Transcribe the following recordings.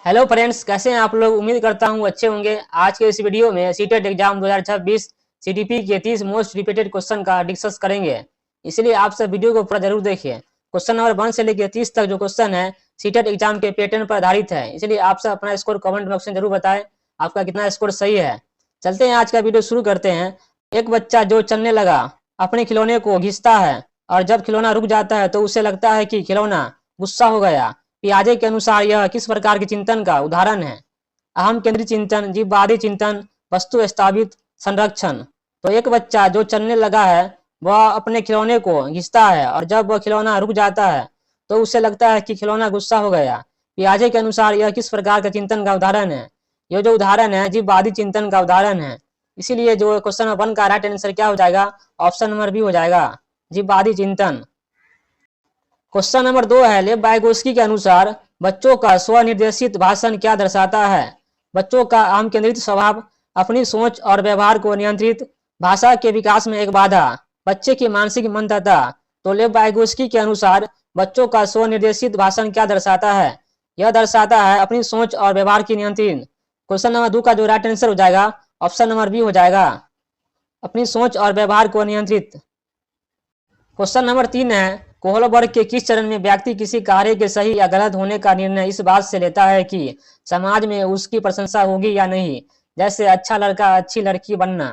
Hello friends, कैसे हैं आप लोग। उम्मीद करता हूँ अच्छे होंगे। आज के इस वीडियो में सीटेट एग्जाम 2026 सीटीपी के 30 मोस्ट रिपीटेड क्वेश्चन का डिस्कस करेंगे, इसलिए आप सब वीडियो को पूरा जरूर देखिए। क्वेश्चन नंबर 1 से लेकर 30 तक जो क्वेश्चन है सीटेट एग्जाम के पैटर्न पर आधारित है, इसलिए आप सब अपना स्कोर कमेंट बॉक्स में जरूर बताएं आपका कितना स्कोर सही है। चलते हैं, आज का वीडियो शुरू करते हैं। एक बच्चा जो चलने लगा अपने खिलौने को घिसता है और जब खिलौना रुक जाता है तो उसे लगता है कि खिलौना गुस्सा हो गया। पियाजे के अनुसार यह किस प्रकार के चिंतन का उदाहरण है? अहम केंद्रित चिंतन, जीववादी चिंतन, वस्तु स्थापित संरक्षण। तो एक बच्चा जो चलने लगा है वह अपने खिलौने को घिसता है और जब वह खिलौना रुक जाता है तो उसे लगता है कि खिलौना गुस्सा हो गया। पियाजे के अनुसार यह किस प्रकार का चिंतन का उदाहरण है? यह जो उदाहरण है जीववादी चिंतन का उदाहरण है। इसीलिए जो क्वेश्चन नंबर 1 का राइट आंसर क्या हो जाएगा? ऑप्शन नंबर बी हो जाएगा, जीववादी चिंतन। क्वेश्चन नंबर 2 है, लेव वाइगोस्की के अनुसार बच्चों का स्वनिर्देशित भाषण क्या दर्शाता है? बच्चों का अहम केंद्रित स्वभाव, अपनी सोच और व्यवहार को नियंत्रित, भाषा के विकास में एक बाधा, बच्चे की मानसिक मंदता। तो लेव वाइगोस्की के अनुसार बच्चों का स्वनिर्देशित भाषण क्या दर्शाता है? यह दर्शाता है अपनी सोच और व्यवहार की नियंत्रण। क्वेश्चन नंबर 2 का जो राइट आंसर हो जाएगा ऑप्शन नंबर बी हो जाएगा, अपनी सोच और व्यवहार को नियंत्रित। क्वेश्चन नंबर 3 है, कोहलबर्ग के किस चरण में व्यक्ति किसी कार्य के सही या गलत होने का निर्णय इस बात से लेता है कि समाज में उसकी प्रशंसा होगी या नहीं? जैसे अच्छा लड़का अच्छी लड़की बनना,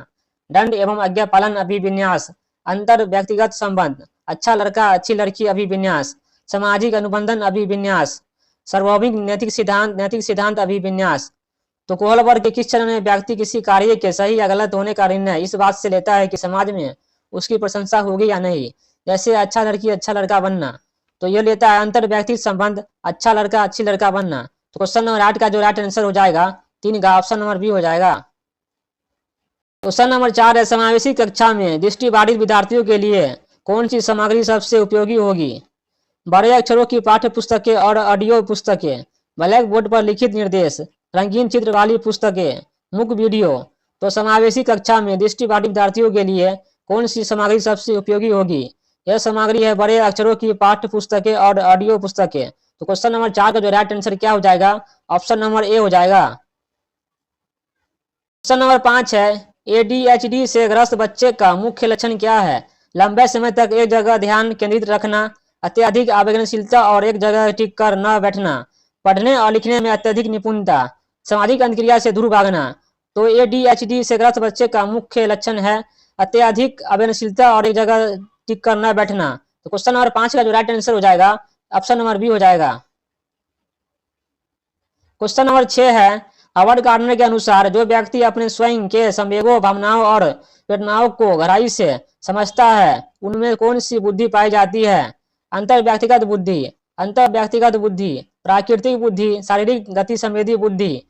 दंड एवं आज्ञा पालन अभिविन्यास, अंतर व्यक्तिगत संबंध, अच्छा लड़का अच्छी लड़की अभिविन्यास, सामाजिक अनुबंधन अभिविन्यास, सार्वभौमिक नैतिक सिद्धांत अभिविन्यास। तो कोहलबर्ग के किस चरण में व्यक्ति किसी कार्य के सही या गलत होने का निर्णय इस बात से लेता है कि समाज में उसकी प्रशंसा होगी या नहीं? जैसे अच्छा लड़की अच्छा लड़का बनना, तो ये लेता है अंतर व्यक्तिगत संबंध, अच्छा लड़का अच्छी लड़का बनना। तो क्वेश्चन नंबर 8 का जो राइट आंसर हो जाएगा 3 का ऑप्शन नंबर बी हो जाएगा। क्वेश्चन नंबर 4 है, समावेशी कक्षा में दृष्टिबाधित विद्यार्थियों के लिए कौन सी सामग्री सबसे उपयोगी होगी? बड़े अक्षरों की पाठ्य पुस्तकें और ऑडियो पुस्तकें, ब्लैक बोर्ड पर लिखित निर्देश, रंगीन चित्र वाली पुस्तकें, मुख्य वीडियो। तो समावेशी कक्षा में दृष्टिबाधित विद्यार्थियों के लिए कौन सी सामग्री सबसे उपयोगी होगी? यह सामग्री है बड़े अक्षरों की पाठ्य पुस्तकें और ऑडियो पुस्तकें। तो क्वेश्चन नंबर 4 का जो राइट आंसर क्या हो जाएगा? ऑप्शन नंबर ए हो जाएगा। क्वेश्चन नंबर 5 है, एडीएचडी से ग्रस्त बच्चे का मुख्य लक्षण क्या है? लंबे समय तक एक जगह ध्यान केंद्रित रखना, अत्यधिक आवेदनशीलता और एक जगह टिक कर न बैठना, पढ़ने और लिखने में अत्यधिक निपुणता, सामाजिक अंतक्रिया से दूर भागना। तो एडीएचडी से ग्रस्त बच्चे का मुख्य लक्षण है अत्यधिक आवेदनशीलता और एक जगह टिक कर न बैठना। तो क्वेश्चन नंबर 5 का जो राइट आंसर हो जाएगा ऑप्शन नंबर बी हो जाएगा। क्वेश्चन नंबर 6 है, हार्वर्ड गार्डनर के अनुसार जो व्यक्ति अपने स्वयं के संवेगों, भावनाओं और प्रेरणाओं को गहराई से समझता है उनमें कौन सी बुद्धि पाई जाती है? अंतर व्यक्तिगत बुद्धि, प्राकृतिक बुद्धि, शारीरिक गति संवेदी बुद्धि।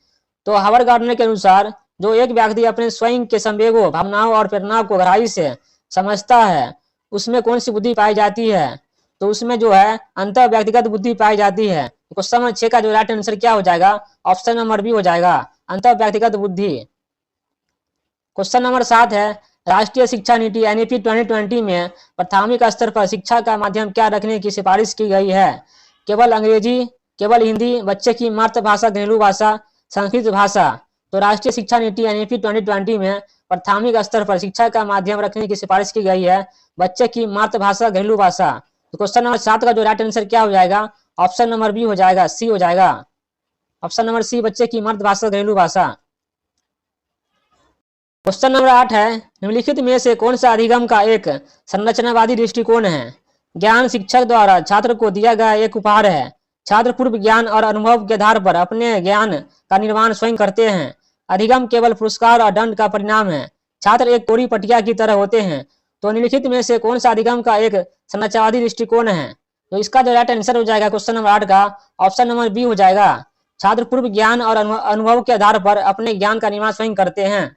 तो हार्वर्ड गार्डनर के अनुसार जो एक व्यक्ति अपने स्वयं के संवेगों, भावनाओं और प्रेरणाओं को गहराई से समझता है उसमें कौन सी बुद्धि पाई जाती है? तो उसमें जो है अंतर व्यक्तिगत बुद्धि पाई जाती है। क्वेश्चन नंबर 6 का जो राइट आंसर क्या हो जाएगा? ऑप्शन नंबर बी हो जाएगा, अंतर व्यक्तिगत बुद्धि। क्वेश्चन नंबर 7 है, राष्ट्रीय शिक्षा नीति एनईपी 2020 में प्राथमिक स्तर पर शिक्षा का माध्यम क्या रखने की सिफारिश की गई है? केवल अंग्रेजी, केवल हिंदी, बच्चे की मातृभाषा, घरेलू भाषा, संस्कृत भाषा। तो राष्ट्रीय शिक्षा नीति एनईपी 2020 में प्राथमिक स्तर पर शिक्षा का माध्यम रखने की सिफारिश की गई है बच्चे की मातृभाषा, घरेलू भाषा। तो क्वेश्चन नंबर 7 का जो राइट आंसर क्या हो जाएगा? ऑप्शन नंबर बी हो जाएगा, सी हो जाएगा, ऑप्शन नंबर सी, बच्चे की मातृभाषा, घरेलू भाषा। क्वेश्चन नंबर 8 है, निम्नलिखित में से कौन सा अधिगम का एक संरचनावादी दृष्टिकोण है? ज्ञान शिक्षक द्वारा छात्र को दिया गया एक उपहार है। छात्र पूर्व ज्ञान और अनुभव के आधार पर अपने ज्ञान का निर्माण स्वयं करते हैं। अधिगम केवल पुरस्कार और दंड का परिणाम है। छात्र एक कोरी पटिया की तरह होते हैं। तो निम्नलिखित में से कौन सा अधिगम का एक संरचनावादी दृष्टिकोण है? तो इसका जो राइट आंसर हो जाएगा क्वेश्चन नंबर 8 का ऑप्शन नंबर बी हो जाएगा, छात्र पूर्व ज्ञान और अनुभव के आधार पर अपने ज्ञान का निर्माण स्वयं करते हैं।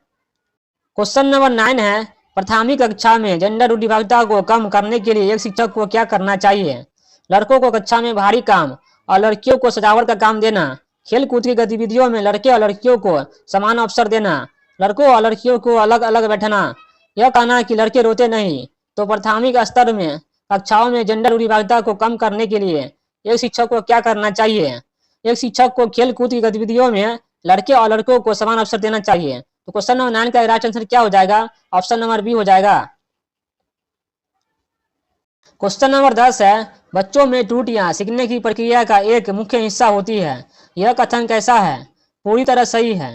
क्वेश्चन नंबर 9 है, प्राथमिक कक्षा में जेंडर रूढ़िवादिता को कम करने के लिए एक शिक्षक को क्या करना चाहिए? लड़कों को कक्षा में भारी काम और लड़कियों को सजावट का काम देना, खेल कूद की गतिविधियों में लड़के और लड़कियों को समान अवसर देना, लड़कों और लड़कियों को अलग अलग बैठना, यह कहना कि लड़के रोते नहीं। तो प्राथमिक स्तर में कक्षाओं में जेंडर रूढ़िवादिता को कम करने के लिए एक शिक्षक को क्या करना चाहिए? एक शिक्षक को खेल कूद की गतिविधियों में लड़के और लड़कों को समान अवसर देना चाहिए। तो क्वेश्चन नंबर 9 का राइट आंसर क्या हो जाएगा? ऑप्शन नंबर बी हो जाएगा। क्वेश्चन नंबर 10 है, बच्चों में त्रुटियां सीखने की प्रक्रिया का एक मुख्य हिस्सा होती है। यह कथन कैसा है? पूरी तरह सही है,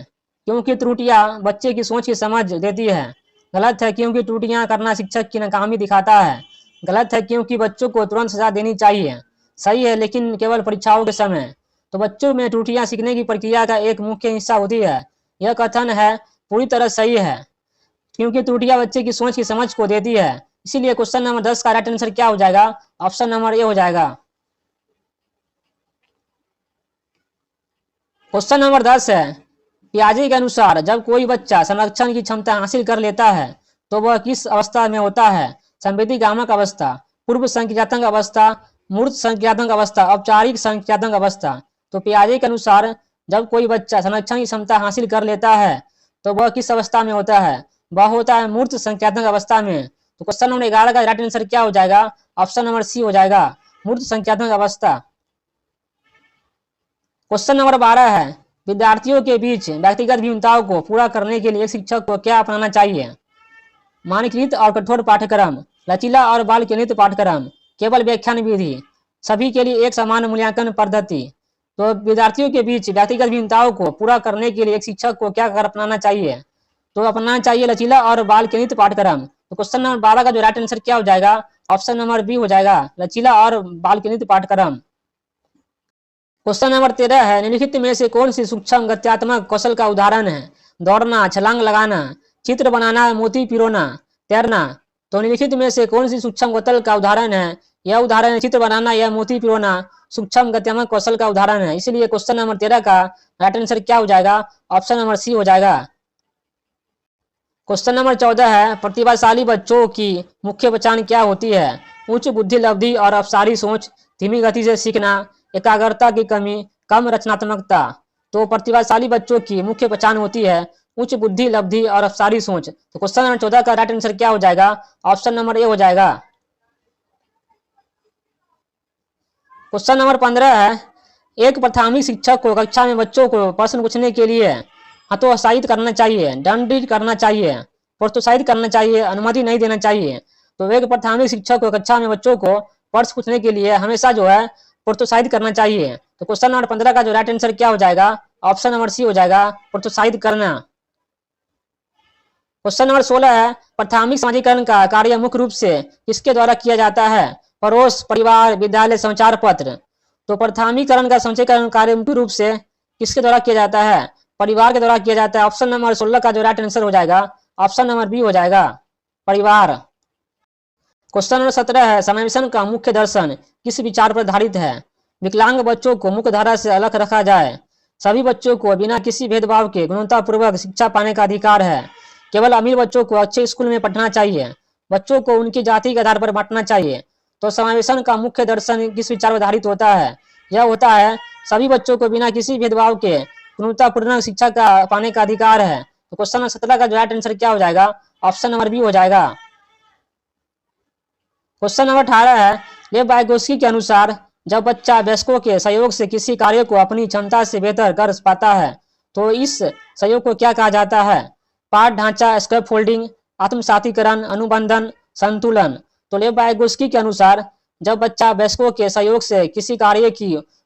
क्योंकि त्रुटियां बच्चे की सोच की समझ देती है। गलत है, क्योंकि त्रुटियां करना शिक्षक की नाकामी दिखाता है। गलत है, क्योंकि बच्चों को तुरंत सजा देनी चाहिए। सही है, लेकिन केवल परीक्षाओं के समय। तो बच्चों में त्रुटियां सीखने की प्रक्रिया का एक मुख्य हिस्सा होती है। यह कथन है पूरी तरह सही है, क्योंकि त्रुटियां बच्चे की सोच की समझ को देती है। इसीलिए क्वेश्चन नंबर 10 का राइट आंसर क्या हो जाएगा? ऑप्शन नंबर ए हो जाएगा। क्वेश्चन नंबर 10 है, पियाजे के अनुसार जब कोई बच्चा संरक्षण की क्षमता हासिल कर लेता है तो वह किस अवस्था में होता है? संवेदीगामक अवस्था, पूर्व संज्ञानात्मक अवस्था, मूर्त संज्ञानात्मक अवस्था, औपचारिक संज्ञानात्मक अवस्था। तो पियाजे के अनुसार जब कोई बच्चा संरक्षण की क्षमता हासिल कर लेता है तो वह किस अवस्था में होता है? वह होता है मूर्त संज्ञानात्मक अवस्था में। तो क्वेश्चन नंबर 11 का राइट आंसर क्या हो जाएगा? ऑप्शन नंबर सी हो जाएगा, मूर्त संज्ञानात्मक अवस्था। क्वेश्चन नंबर 12 है, विद्यार्थियों के बीच व्यक्तिगत भिन्नताओं को पूरा करने के लिए एक शिक्षक को क्या अपनाना चाहिए? मानकीकृत और कठोर पाठ्यक्रम, लचीला और बाल केंद्रित पाठ्यक्रम, केवल व्याख्यान विधि, सभी के लिए एक समान मूल्यांकन पद्धति। तो विद्यार्थियों के बीच व्यक्तिगत भिन्नताओं को पूरा करने के लिए एक शिक्षक को क्या कर अपनाना चाहिए? तो अपनाना चाहिए लचीला और बाल केंद्रित पाठ्यक्रम। तो क्वेश्चन नंबर 12 का जो राइट आंसर क्या हो जाएगा? ऑप्शन नंबर बी हो जाएगा, लचीला और बाल केंद्रित पाठ्यक्रम। क्वेश्चन नंबर 13 है, निम्नलिखित में से कौन सी सूक्ष्म गत्यात्मक कौशल का उदाहरण है? दौड़ना, छलांग लगाना, चित्र बनाना, मोती पिरोना, तैरना। तो निम्नलिखित में से कौन सी सूक्ष्म कौशल का उदाहरण है? यह उदाहरण है चित्र बनाना या मोती पिरोना सूक्ष्म गत्यात्मक कौशल का उदाहरण है। इसलिए क्वेश्चन नंबर 13 का राइट आंसर क्या हो जाएगा? ऑप्शन नंबर सी हो जाएगा। क्वेश्चन नंबर 14 है, प्रतिभाशाली बच्चों की मुख्य पहचान क्या होती है? उच्च बुद्धि लब्धि और अपसारी सोच, धीमी गति से सीखना, एकाग्रता की कमी, कम रचनात्मकता। तो प्रतिभाशाली बच्चों की मुख्य पहचान होती है उच्च बुद्धि लब्धि और अपसारी सोच। तो क्वेश्चन नंबर 14 का राइट आंसर क्या हो जाएगा? ऑप्शन नंबर ए हो जाएगा। क्वेश्चन नंबर 15 है, एक प्राथमिक शिक्षक को कक्षा में बच्चों को प्रश्न पूछने के लिए हतोत्साहित करना चाहिए, दंडित करना चाहिए, प्रोत्साहित करना चाहिए, अनुमति नहीं देना चाहिए? तो एक प्राथमिक शिक्षक को कक्षा में बच्चों को प्रश्न पूछने के लिए हमेशा जो है प्रोत्साहित करना चाहिए। तो क्वेश्चन नंबर 15 का जो राइट आंसर क्या हो जाएगा? ऑप्शन नंबर सी हो जाएगा, प्रोत्साहित करना। क्वेश्चन नंबर 16 है, प्राथमिक समाजीकरण का कार्य मुख्य रूप से किसके द्वारा किया जाता है? पड़ोस, परिवार, विद्यालय, समाचार पत्र। तो प्राथमिकरण का समाजीकरण कार्य मुख्य रूप से किसके द्वारा किया जाता है? परिवार के द्वारा किया जाता है। ऑप्शन नंबर 16 का जो राइट आंसर हो जाएगा ऑप्शन नंबर बी हो जाएगा, परिवार। क्वेश्चन नंबर 17 है, समावेशन का मुख्य दर्शन किस विचार पर आधारित है? विकलांग बच्चों को मुख्य धारा से अलग रखा जाए, सभी बच्चों को बिना किसी भेदभाव के गुणवत्तापूर्वक शिक्षा पाने का अधिकार है, केवल अमीर बच्चों को अच्छे स्कूल में पढ़ना चाहिए, बच्चों को उनकी जाति के आधार पर बांटना चाहिए। तो समावेशन का मुख्य दर्शन किस विचार पर आधारित होता है? यह होता है सभी बच्चों को बिना किसी भेदभाव के गुणवत्तापूर्ण शिक्षा का पाने का अधिकार है। तो क्वेश्चन नंबर 17 का जो राइट आंसर क्या हो जाएगा? ऑप्शन नंबर बी हो जाएगा। क्वेश्चन नंबर 18 है, लेव वाइगोत्स्की के अनुसार जब बच्चा वयस्कों के सहयोग से किसी कार्य को अपनी क्षमता से बेहतर कर पाता है तो इस सहयोग को क्या कहा जाता है? पाठ ढांचा, स्कैफोल्डिंग, आत्मसातीकरण, अनुबंधन, संतुलन। तो लेव वाइगोत्स्की के अनुसार जब बच्चा वयस्कों के सहयोग से किसी कार्य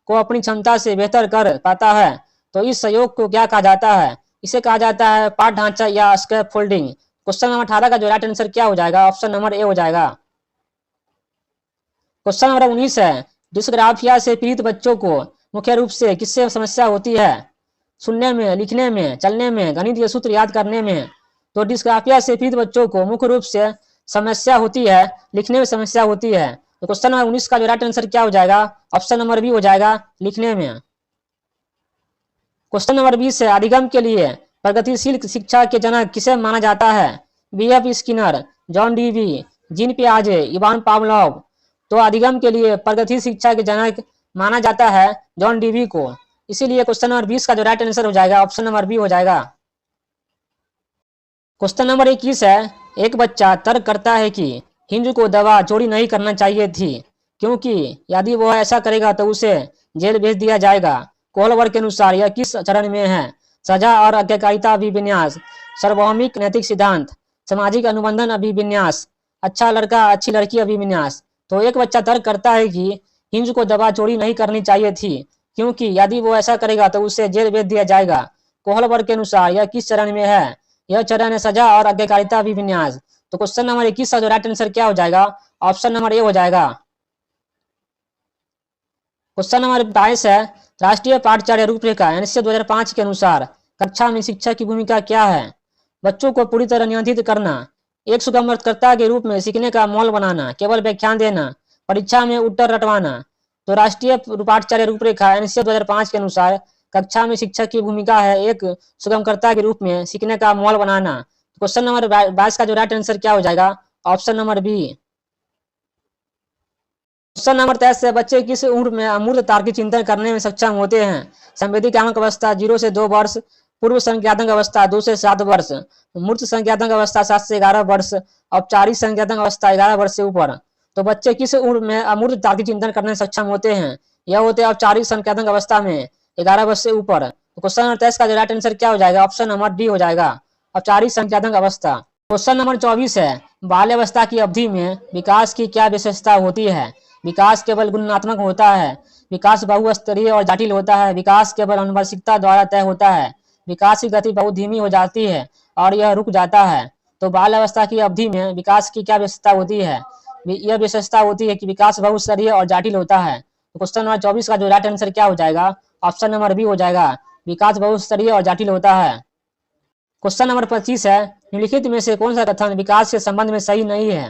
को अपनी क्षमता से बेहतर कर पाता है तो इस सहयोग को क्या कहा जाता है? इसे कहा जाता है पाठ ढांचा या स्कैफोल्डिंग। क्वेश्चन नंबर 18 का जो राइट आंसर क्या हो जाएगा? ऑप्शन नंबर ए हो जाएगा। क्वेश्चन नंबर 19 है, डिस्ग्राफिया से पीड़ित बच्चों को मुख्य रूप से किससे समस्या होती है? सुनने में, लिखने में, चलने में, गणित के सूत्र याद करने में। तो डिस्ग्राफिया से पीड़ित बच्चों को मुख्य रूप से समस्या होती है लिखने में समस्या होती है। तो क्वेश्चन नंबर 19 का जो राइट आंसर क्या हो जाएगा? ऑप्शन नंबर बी हो जाएगा, लिखने में। क्वेश्चन नंबर 20 है, अधिगम के लिए प्रगतिशील शिक्षा के जनक किसे माना जाता है? B F. Skinner, John Dewey, Jean पियाजे, इवान पावलोव। तो अधिगम के लिए प्रगतिशील शिक्षा के जनक माना जाता है जॉन डीवी को। इसीलिए क्वेश्चन नंबर 20 का जो राइट आंसर हो जाएगा ऑप्शन नंबर बी हो जाएगा। क्वेश्चन नंबर 21 है, एक बच्चा तर्क करता है कि हिंदू को दवा चोरी नहीं करना चाहिए थी क्योंकि यदि वह ऐसा करेगा तो उसे जेल भेज दिया जाएगा। कोहल वर्ग के अनुसार यह किस चरण में है? सजा और आज्ञाकारिता अभिविन्यास, सार्वभौमिक नैतिक सिद्धांत, सामाजिक अनुबंधन अभिविन्यास, अच्छा लड़का अच्छी लड़की अभिविन्यास। तो एक बच्चा तर्क करता है कि हिंज को दवा चोरी नहीं करनी चाहिए थी, क्योंकि यदि वो ऐसा करेगा तो उसे जेल भेज दिया जाएगा। कोहल वर्ग के अनुसार यह किस चरण में है? यह चरण है सजा और आज्ञाकारिता अभिविन्यास। तो क्वेश्चन नंबर 21 का जो राइट आंसर क्या हो जाएगा? ऑप्शन नंबर ए हो जाएगा। क्वेश्चन नंबर 22 है, राष्ट्रीय पाठ्यचर्या रूपरेखा एनसीए 2005 के अनुसार कक्षा में शिक्षक की भूमिका क्या है? बच्चों को पूरी तरह नियंत्रित करना, एक सुगमकर्ता के रूप में सीखने का माहौल बनाना, केवल व्याख्यान देना, परीक्षा में उत्तर रटवाना। तो राष्ट्रीय पाठ्यचर्या रूपरेखा एनसीए 2005 के अनुसार कक्षा में शिक्षक की भूमिका है एक सुगमकर्ता के रूप में सीखने का माहौल बनाना। क्वेश्चन नंबर 22 का जो राइट आंसर क्या हो जाएगा? Option number B. Question number 23 है, बच्चे किस उम्र में अमूर्त तार्किक चिंतन करने में सक्षम होते हैं? संवेदी कामक अवस्था 0 से 2 वर्ष, पूर्व संज्ञानात्मक अवस्था 2 से 7 वर्ष, मूर्त संज्ञानात्मक अवस्था 7 से 11 वर्ष, औपचारिक संज्ञानात्मक अवस्था 11 वर्ष से ऊपर। तो बच्चे किस उम्र में अमूर्त तार्किक चिंतन करने में सक्षम होते हैं? यह होते हैं औपचारिक संज्ञानात्मक अवस्था में 11 वर्ष से ऊपर। तो क्वेश्चन नंबर 23 का जो राइट आंसर क्या हो जाएगा? ऑप्शन नंबर डी हो जाएगा, औपचारिक संज्ञानात्मक अवस्था। क्वेश्चन नंबर 24 है, बाल्यावस्था की अवधि में विकास की क्या विशेषता होती है? विकास केवल गुणात्मक होता है, विकास बहुस्तरीय और जटिल होता है, विकास केवल आनुवंशिकता द्वारा तय होता है, विकास की गति बहुत धीमी हो जाती है और यह रुक जाता है। तो बाल्यावस्था की अवधि में विकास की क्या विशेषता होती है? यह विशेषता होती है कि विकास बहुस्तरीय और जटिल होता है। तो क्वेश्चन नंबर 24 का जो राइट आंसर क्या हो जाएगा? ऑप्शन नंबर बी हो जाएगा, विकास बहुस्तरीय और जटिल होता है। क्वेश्चन नंबर 25 है, निम्नलिखित में से कौन सा कथन विकास के संबंध में सही नहीं है?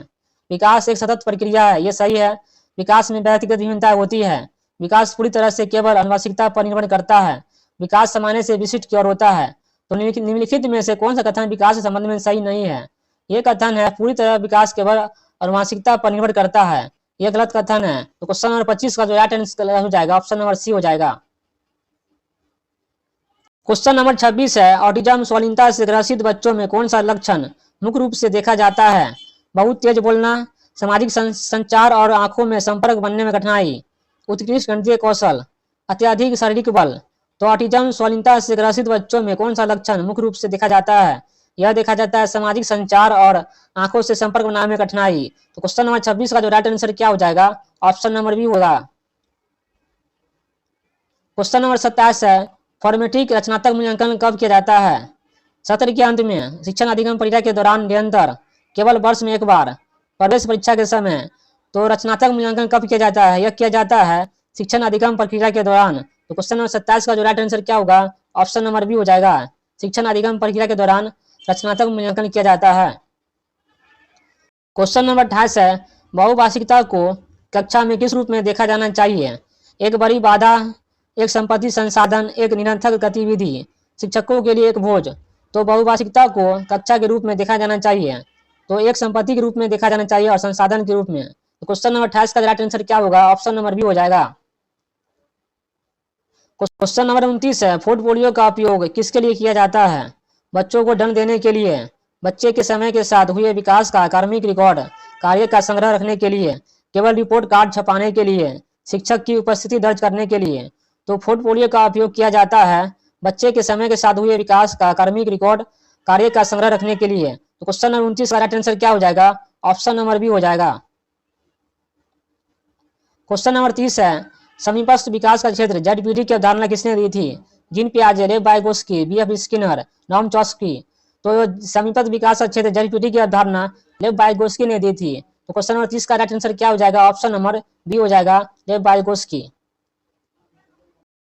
विकास एक सतत प्रक्रिया है, यह सही है। विकास में व्यक्तिगत भिन्नता होती है, विकास पूरी तरह से केवल आनुवंशिकता पर निर्भर करता है, विकास सामान्य से विशिष्ट की ओर होता है। तो निम्नलिखित में से कौन सा कथन विकास के संबंध में सही नहीं है? यह कथन है पूरी तरह विकास केवल आनुवंशिकता पर निर्भर करता है, यह गलत कथन है। तो क्वेश्चन नंबर 25 का जो राइट आंसर हो जाएगा ऑप्शन नंबर सी हो जाएगा। क्वेश्चन नंबर 26 है, ऑटिज्म स्वालीनता से ग्रसित बच्चों में कौन सा लक्षण मुख्य रूप से देखा जाता है? बहुत तेज बोलना, सामाजिक संचार और आंखों में संपर्क बनने में कठिनाई, उत्कृष्ट गणितीय कौशल, अत्यधिक शारीरिक बल। तो ऑटिज्म स्वालीनता से ग्रसित बच्चों में कौन सा लक्षण मुख्य रूप से देखा जाता है? यह देखा जाता है सामाजिक संचार और आंखों से संपर्क बनाने में कठिनाई। तो क्वेश्चन नंबर 26 का जो राइट आंसर क्या हो जाएगा? ऑप्शन नंबर बी होगा। क्वेश्चन नंबर 27 है, फॉर्मेटिक रचनात्मक मूल्यांकन कब किया जाता है? सत्र के अंत में, शिक्षण अधिगम प्रक्रिया के दौरान, निरंतर, केवल वर्ष में एक बार, प्रवेश परीक्षा के समय। तो रचनात्मक मूल्यांकन कब किया जाता है? यह किया जाता है शिक्षण अधिगम प्रक्रिया के दौरान। तो क्वेश्चन नंबर 27 का जो राइट आंसर क्या होगा? ऑप्शन नंबर बी हो जाएगा, शिक्षण अधिगम प्रक्रिया के दौरान रचनात्मक मूल्यांकन किया जाता है। क्वेश्चन नंबर 28 है, बहुभाषिकता को कक्षा में किस रूप में देखा जाना चाहिए? एक बड़ी बाधा, एक संपत्ति संसाधन, एक निरंतर गतिविधि, शिक्षकों के लिए एक बोझ। तो बहुभाषिकता को कक्षा के रूप में देखा जाना चाहिए, तो एक संपत्ति के रूप में देखा जाना चाहिए और संसाधन के रूप में। तो क्वेश्चन नंबर 28 का राइट आंसर क्या होगा? ऑप्शन नंबर बी हो जाएगा। क्वेश्चन नंबर 29 है, पोर्टफोलियो का उपयोग किसके लिए किया जाता है? बच्चों को दंड देने के लिए, बच्चे के समय के साथ हुए विकास का कार्मिक रिकॉर्ड, कार्य का संग्रह रखने के लिए, केवल रिपोर्ट कार्ड छपाने के लिए, शिक्षक की उपस्थिति दर्ज करने के लिए। तो पोर्टफोलियो का उपयोग किया जाता है बच्चे के समय के साथ हुए विकास का कार्मिक रिकॉर्ड, कार्य का संग्रह रखने के लिए। तो क्वेश्चन नंबर 29 का राइट आंसर क्या हो जाएगा? ऑप्शन नंबर बी हो जाएगा। क्वेश्चन नंबर 30 है, समीपस्थ विकास का क्षेत्र जेडपीटी की अवधारणा किसने दी थी? जीन पियाजे, Lev Vygotsky, B F. Skinner, Noam Chomsky. तो समीपस्थ विकास का क्षेत्र जेडपीटी की अवधारणा लेव वाइगोत्स्की ने दी थी। तो क्वेश्चन नंबर 30 का राइट आंसर क्या हो जाएगा? ऑप्शन नंबर बी हो जाएगा, लेव वाइगोत्स्की।